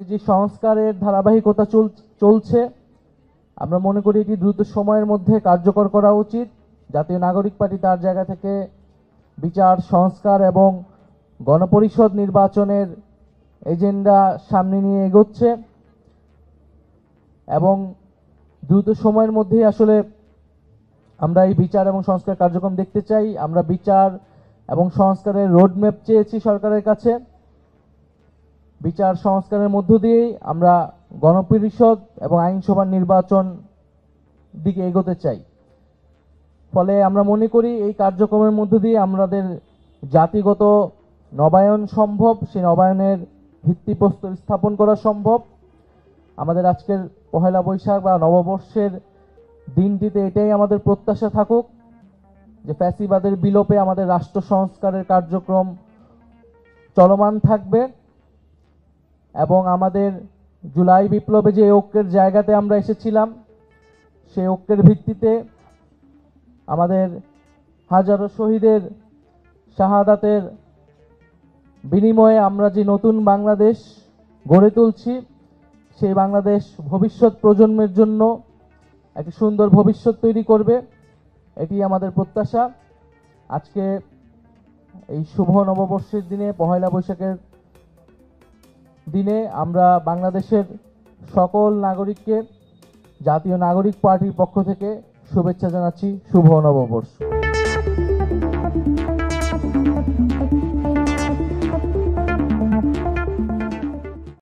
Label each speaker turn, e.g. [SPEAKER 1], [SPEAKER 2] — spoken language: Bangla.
[SPEAKER 1] যে সংস্কারের ধারাবাহিকতা চলছে, আমরা মনে করি এটি দ্রুত সময়ের মধ্যে কার্যকর করা উচিত। জাতীয় নাগরিক পার্টি তার জায়গা থেকে বিচার সংস্কার এবং গণপরিষদ নির্বাচনের এজেন্ডা সামনে নিয়ে এগোচ্ছে এবং দ্রুত সময়ের মধ্যেই আসলে আমরা এই বিচার এবং সংস্কার কার্যক্রম দেখতে চাই। আমরা বিচার এবং সংস্কারের রোডম্যাপ চেয়েছি সরকারের কাছে। বিচার সংস্কারের মধ্য দিয়েই আমরা গণপরিষদ এবং আইনসভার নির্বাচন দিকে এগোতে চাই। ফলে আমরা মনে করি এই কার্যক্রমের মধ্য দিয়ে আমাদের জাতিগত নবায়ন সম্ভব, সেই নবায়নের ভিত্তিপ্রস্তর স্থাপন করা সম্ভব। আমাদের আজকের পহেলা বৈশাখ বা নববর্ষের দিনটিতে এটাই আমাদের প্রত্যাশা থাকুক যে ফ্যাসিবাদের বিলোপে আমাদের রাষ্ট্র সংস্কারের কার্যক্রম চলমান থাকবে এবং আমাদের জুলাই বিপ্লবে যে ঐক্যের জায়গাতে আমরা এসেছিলাম সেই ঐক্যের ভিত্তিতে আমাদের হাজারো শহীদের শাহাদাতের বিনিময়ে আমরা যে নতুন বাংলাদেশ গড়ে তুলছি, সেই বাংলাদেশ ভবিষ্যৎ প্রজন্মের জন্য একটি সুন্দর ভবিষ্যৎ তৈরি করবে, এটি আমাদের প্রত্যাশা। আজকে এই শুভ নববর্ষের দিনে, পহেলা বৈশাখের দিনে আমরা বাংলাদেশের সকল নাগরিককে জাতীয় নাগরিক পার্টির পক্ষ থেকে শুভেচ্ছা জানাচ্ছি। শুভ নববর্ষ।